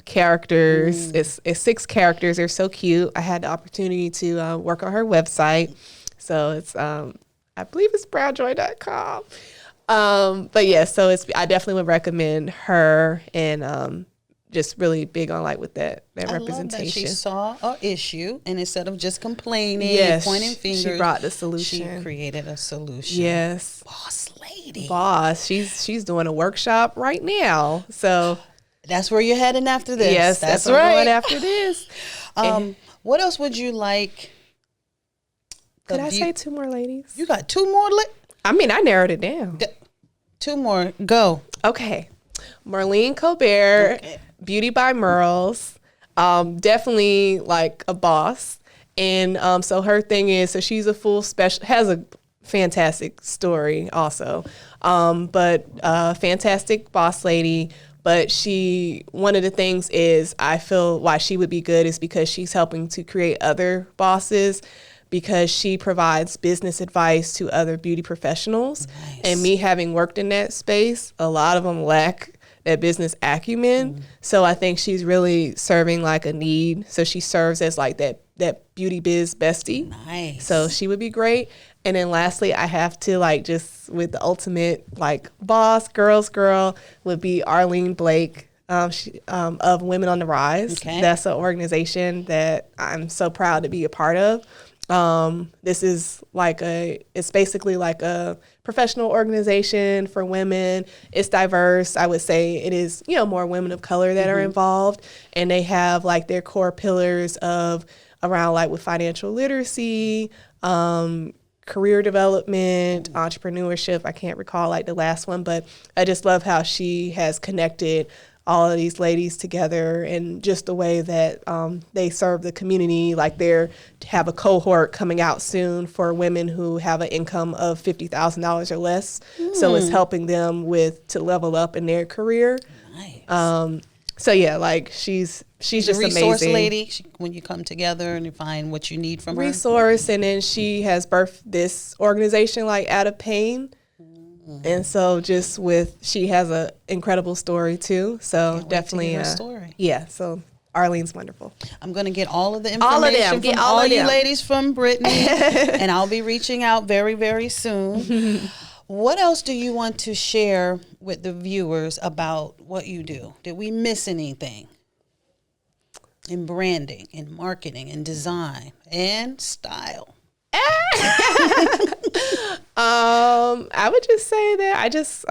characters. It's 6 characters. They're so cute. I had the opportunity to work on her website. So it's, I believe it's brownjoy.com. But yeah, so I definitely would recommend her, and just really big on like with that representation. I love that she saw an issue, and instead of just complaining, yes, pointing fingers, she brought the solution. She created a solution. Yes. Boss lady. Boss. She's doing a workshop right now. So that's where you're heading after this. Yes, that's where I'm going after this. What else would you like? Could I say 2 more ladies? You got 2 more? I mean, I narrowed it down. 2 more. Go. Okay. Marlene Colbert, okay. Beauty by Merles, definitely like a boss. And so her thing is, so she's a full has a fantastic story also, but fantastic boss lady. But one of the things is, I feel why she would be good is because she's helping to create other bosses, because she provides business advice to other beauty professionals. Nice. And me having worked in that space, a lot of them lack that business acumen. So I think she's really serving like a need. So she serves as like that beauty biz bestie. Nice. So she would be great. And then lastly, I have to like just with the ultimate like boss, girl's girl would be Arlene Blake. of Women on the Rise. Okay. That's an organization that I'm so proud to be a part of. This is it's basically like a professional organization for women. It's diverse. I would say it is, more women of color that are involved, and they have like their core pillars of around like with financial literacy, career development, entrepreneurship. I can't recall like the last one, but I just love how she has connected all of these ladies together and just the way that they serve the community. Like they have a cohort coming out soon for women who have an income of $50,000 or less. So it's helping them to level up in their career. Nice. So yeah, like she's just a resource amazing. lady. When you come together and you find what you need from her. Resource, and then she has birthed this organization like out of pain. And so she has an incredible story too. So Can't wait to definitely hear her story. Yeah. So Arlene's wonderful. I'm going to get all of the All of information them. Get from all all of you them. ladies from Brittany, and I'll be reaching out very, very soon. What else do you want to share with the viewers about what you do? Did we miss anything? In branding, in marketing, in design, and style. I would just say that I just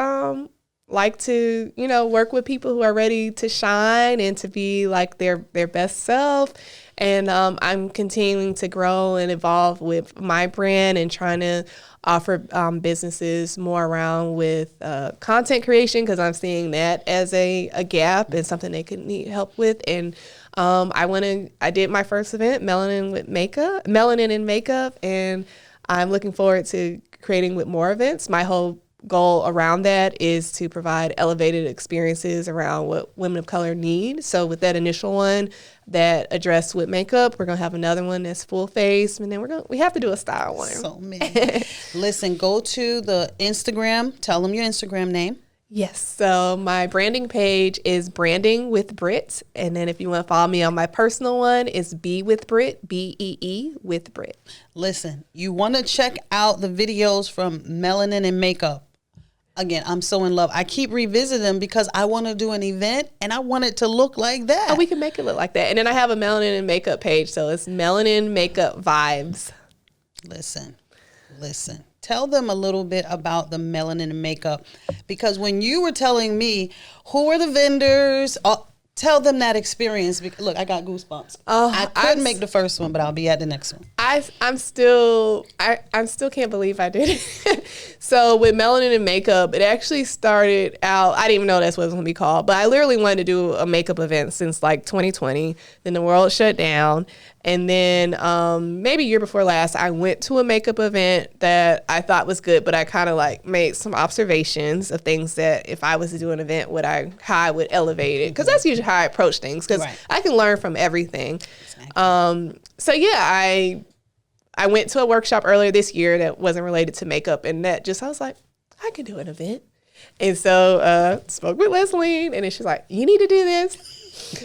like to, work with people who are ready to shine and to be like their best self. And I'm continuing to grow and evolve with my brand and trying to offer businesses more around with content creation, because I'm seeing that as a gap and something they could need help with. And I did my first event, Melanin and Makeup, and I'm looking forward to creating with more events. My whole goal around that is to provide elevated experiences around what women of color need. So with that initial one that addressed with makeup, we're gonna have another one that's full face, and then we have to do a style one. So many. Listen, go to the Instagram. Tell them your Instagram name. Yes. So my branding page is Branding with Brit. And then if you want to follow me on my personal one, it's Be with Brit, BEE with Brit. Listen, you want to check out the videos from Melanin and Makeup. Again, I'm so in love. I keep revisiting them because I want to do an event and I want it to look like that. Oh, we can make it look like that. And then I have a Melanin and Makeup page. So it's Melanin Makeup Vibes. Listen. Tell them a little bit about the Melanin and Makeup, because when you were telling me who are the vendors, tell them that experience. Look, I got goosebumps. I couldn't make the first one, but I'll be at the next one. I still can't believe I did it. So with Melanin and Makeup, it actually started out, I didn't even know that's what it was going to be called, but I literally wanted to do a makeup event since like 2020. Then the world shut down. And then maybe a year before last, I went to a makeup event that I thought was good, but I kind of like made some observations of things that if I was to do an event, how I would elevate it. Because that's usually how I approach things, because I can learn from everything. Exactly. So yeah, I went to a workshop earlier this year that wasn't related to makeup, and I was like, I can do an event. And so spoke with Leslie, and then she's like, you need to do this.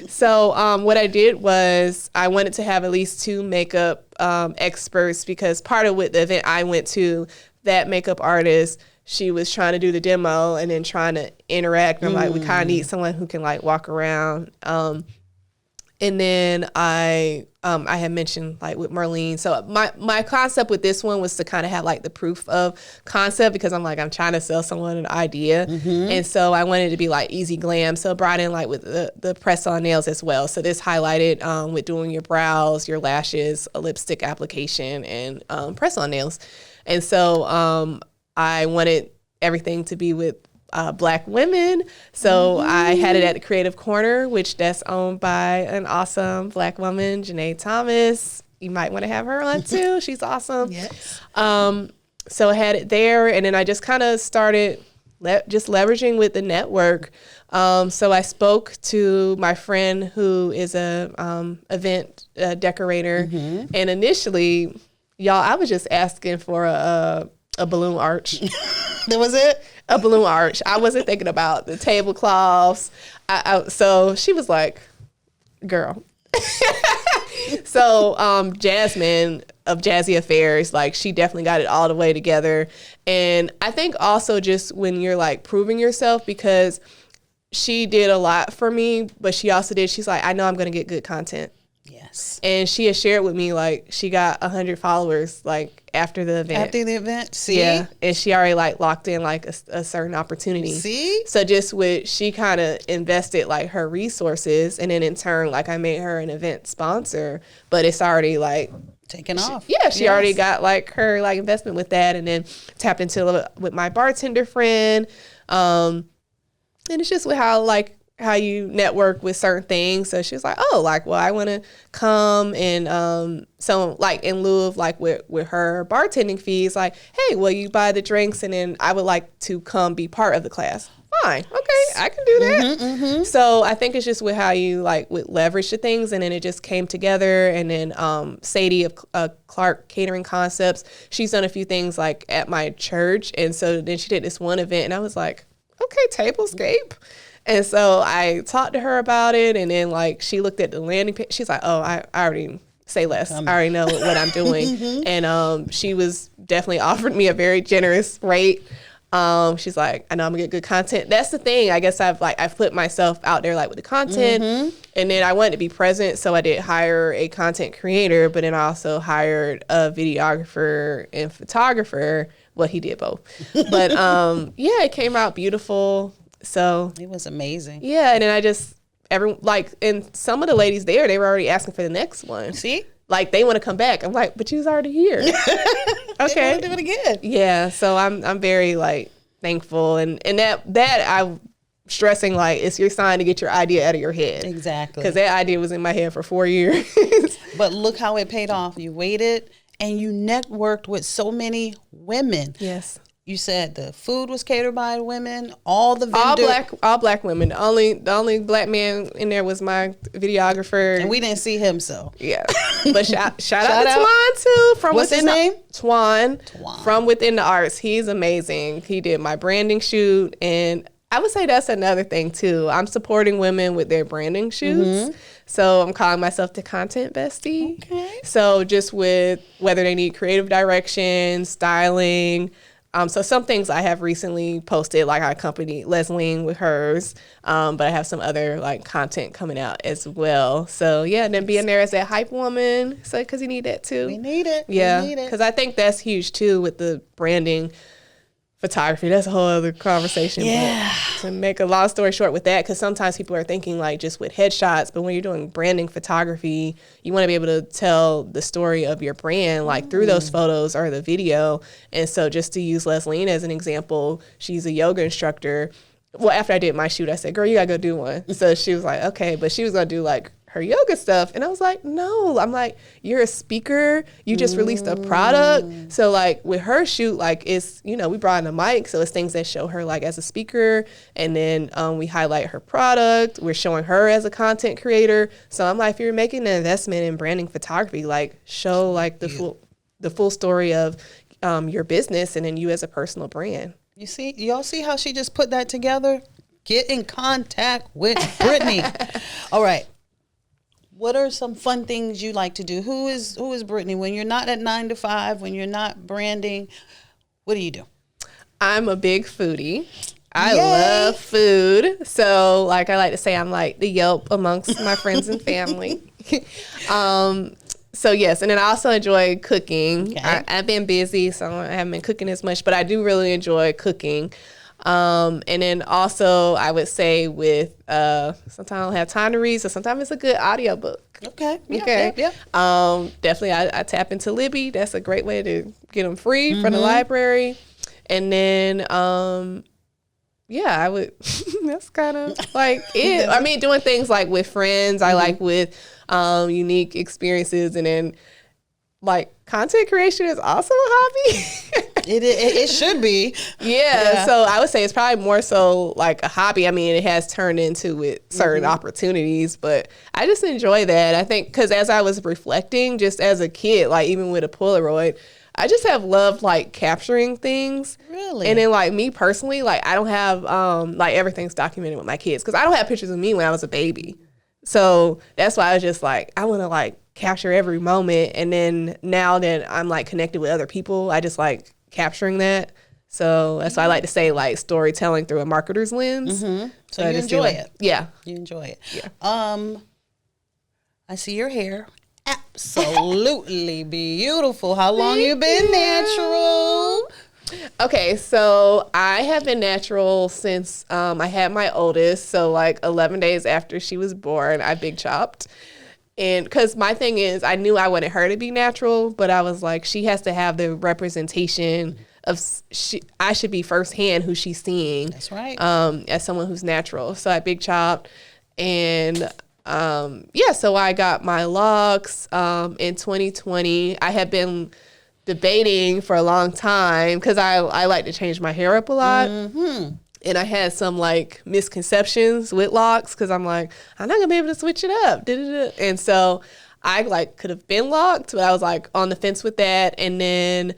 So what I did was I wanted to have at least 2 makeup experts, because part of what the event I went to, that makeup artist, she was trying to do the demo and then trying to interact. And I'm like, we kind of need someone who can like walk around. And then I had mentioned like with Marlene. So my concept with this one was to kind of have like the proof of concept, because I'm trying to sell someone an idea. And so I wanted it to be like easy glam. So I brought in like with the press on nails as well. So this highlighted with doing your brows, your lashes, a lipstick application, and press on nails. And so I wanted everything to be with Black women. So I had it at the Creative Corner, which that's owned by an awesome Black woman, Janae Thomas. You might want to have her on too. She's awesome. Yes. So I had it there, and then I just kind of started just leveraging with the network. So I spoke to my friend who is a event decorator, and initially, y'all, I was just asking for a balloon arch. That was it? A balloon arch. I wasn't thinking about the tablecloths. So she was like, girl. So Jasmine of Jazzy Affairs, like she definitely got it all the way together. And I think also just when you're like proving yourself, because she did a lot for me, but she's like, I know I'm going to get good content. Yes. And she has shared with me, like, she got 100 followers, like, after the event. See? Yeah. And she already, like, locked in, like, a certain opportunity. See? So she kind of invested, like, her resources. And then in turn, like, I made her an event sponsor. But it's already, like... taken off. She already got, like, her, like, investment with that. And then tapped into with my bartender friend. And it's just with how you network with certain things. So she was like, oh, like, well, I want to come and so like in lieu of like with her bartending fees, like, hey, well, you buy the drinks and then I would like to come be part of the class. Fine. Okay, I can do that. So I think it's just with how you like would leverage the things, and then it just came together. And then Sadie of Clark Catering Concepts, she's done a few things like at my church. And so then she did this one event and I was like, okay, Tablescape. And so I talked to her about it, and then like she looked at the landing page. She's like, "Oh, I already say less. I already know what I'm doing." And she was definitely offered me a very generous rate. She's like, "I know I'm gonna get good content." That's the thing. I guess I put myself out there like with the content, and then I wanted to be present, so I did hire a content creator, but then I also hired a videographer and photographer. Well, he did both, but it came out beautiful. So it was amazing. Yeah, and then and some of the ladies there, they were already asking for the next one. See? Like they want to come back. I'm like, but you was already here. Okay. They want to do it again. Yeah, so I'm very like thankful, and that I'm stressing like it's your sign to get your idea out of your head. Exactly. Because that idea was in my head for 4 years. But look how it paid off. You waited and you networked with so many women. Yes. You said the food was catered by women, all the vendors. All black women. The only black man in there was my videographer. And we didn't see him, so. Yeah. But shout out to Twan too. What's his name? Twan. From Within the Arts. He's amazing. He did my branding shoot, and I would say that's another thing too. I'm supporting women with their branding shoots. So I'm calling myself the content bestie. Okay. So just with whether they need creative direction, styling. So some things I have recently posted, like I accompanied Leslie with hers, but I have some other like content coming out as well. So yeah, and then being there as that hype woman, so because you need that too. We need it. Yeah, we need it. because I think that's huge too with the branding. Photography, that's a whole other conversation. Yeah. But to make a long story short with that, because sometimes people are thinking like just with headshots, but when you're doing branding photography, you want to be able to tell the story of your brand like through those photos or the video. And so just to use Leslie as an example, she's a yoga instructor. Well, after I did my shoot, I said, girl, you gotta go do one. So she was like, okay, but she was gonna do like her yoga stuff. And I was like, no, I'm like, you're a speaker. You just released a product. So like with her shoot, like it's, we brought in a mic. So it's things that show her like as a speaker. And then we highlight her product. We're showing her as a content creator. So I'm like, if you're making an investment in branding photography, like show like the full story of your business and then you as a personal brand. You see, y'all see how she just put that together? Get in contact with Brittany. All right. What are some fun things you like to do? Who is Brittany when you're not at 9 to 5, when you're not branding? What do you do? I'm a big foodie. I love food. So like I like to say I'm like the Yelp amongst my friends and family. So yes, and then I also enjoy cooking. Okay. I've been busy, so I haven't been cooking as much, but I do really enjoy cooking. And then also I would say with sometimes I don't have time to read, so sometimes it's a good audiobook. Okay. Yeah. Definitely I tap into Libby. That's a great way to get them free from the library. And then I would that's kind of like it. I mean, doing things like with friends, I like with unique experiences, and then like content creation is also a hobby. It should be. Yeah. So I would say it's probably more so like a hobby. I mean, it has turned into with certain opportunities, but I just enjoy that. I think because as I was reflecting, just as a kid, like even with a Polaroid, I just have loved like capturing things. Really? And then like me personally, like I don't have like everything's documented with my kids because I don't have pictures of me when I was a baby. So that's why I was just like, I want to like capture every moment. And then now that I'm like connected with other people, I just like capturing that. So that's why I like to say like storytelling through a marketer's lens. So I you just feel enjoy like- it. Yeah. You enjoy it. Yeah. I see your hair. Absolutely beautiful. How long you been natural? Okay, so I have been natural since I had my oldest. So like 11 days after she was born, I big chopped. And because my thing is, I knew I wanted her to be natural, but I was like, she has to have the representation of I should be firsthand who she's seeing. That's right. As someone who's natural. So I big chopped, and so I got my locks in 2020. I had been debating for a long time because I like to change my hair up a lot. And I had some like misconceptions with locks because I'm like, I'm not gonna be able to switch it up. And so I like could have been locked, but I was like on the fence with that. And then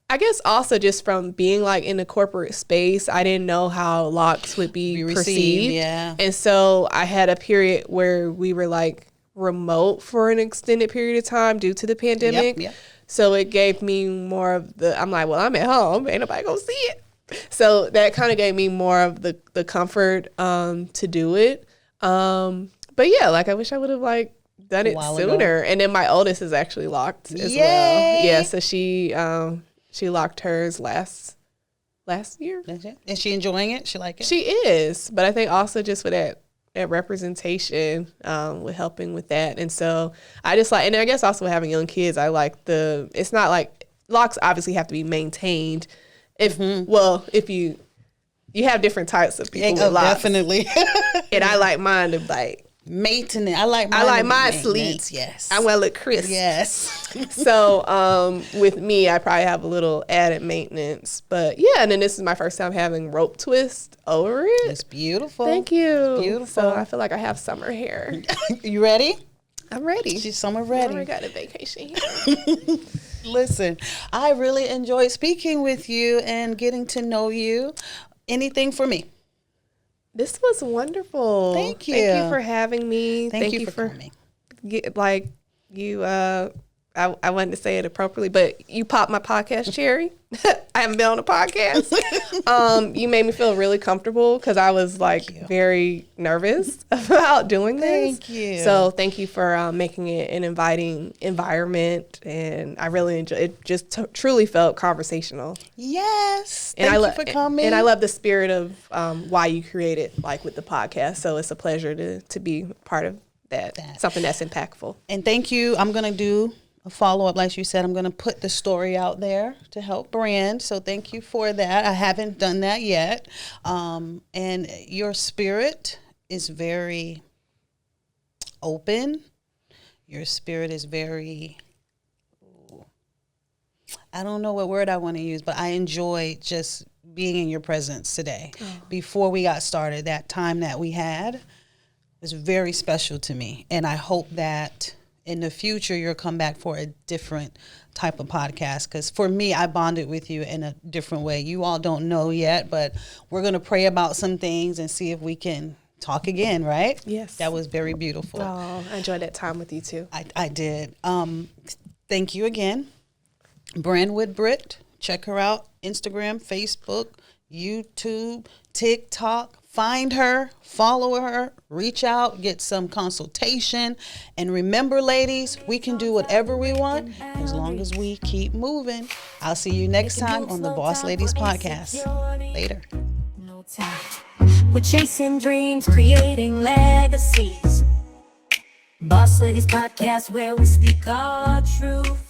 I guess also just from being like in the corporate space, I didn't know how locks would be perceived. Yeah. And so I had a period where we were like remote for an extended period of time due to the pandemic. Yep. So it gave me more of I'm like, well, I'm at home. Ain't nobody gonna see it. So that kind of gave me more of the comfort to do it. But yeah, like I wish I would have like done it sooner. And then my oldest is actually locked as well. Yeah, so she locked hers last year. That's it. Is she enjoying it? She like it? She is, but I think also just with that representation with helping with that. And so I just like, and I guess also having young kids, I like it's not like locks obviously have to be maintained. If you have different types of people with locks. Definitely. And I like mine to like maintenance. I like mine sleek. Yes. I want to look crisp. Yes. So with me, I probably have a little added maintenance. But yeah, and then this is my first time having rope twist over it. It's beautiful. Thank you. Beautiful. So I feel like I have summer hair. You ready? I'm ready. She's summer ready. I got a vacation here. Listen, I really enjoyed speaking with you and getting to know you. Anything for me? This was wonderful. Thank you. Thank you for having me. Thank you for coming. I wanted to say it appropriately, but you popped my podcast cherry. I haven't been on a podcast. You made me feel really comfortable because I was like very nervous about doing this. Thank you. So thank you for making it an inviting environment, and I really enjoyed it. Just truly felt conversational. Yes. And Thank you for coming. And I love the spirit of why you created like with the podcast. So it's a pleasure to be part of that. Something that's impactful. And thank you. I'm going to do a follow-up, like you said. I'm going to put the story out there to help brand. So thank you for that. I haven't done that yet. And your spirit is very open. Your spirit is very, I don't know what word I want to use, but I enjoy just being in your presence today. Before we got started, that time that we had was very special to me. And I hope that in the future, you'll come back for a different type of podcast. Because for me, I bonded with you in a different way. You all don't know yet, but we're going to pray about some things and see if we can talk again, right? Yes. That was very beautiful. Oh, I enjoyed that time with you too. I did. Thank you again. Brand with Britt. Check her out. Instagram, Facebook, YouTube, TikTok. Find her, follow her, reach out, get some consultation. And remember, ladies, we can do whatever we want as long as we keep moving. I'll see you next time on the Boss Ladies Podcast. Later. No time. We're chasing dreams, creating legacies. Boss Ladies Podcast, where we speak our truth.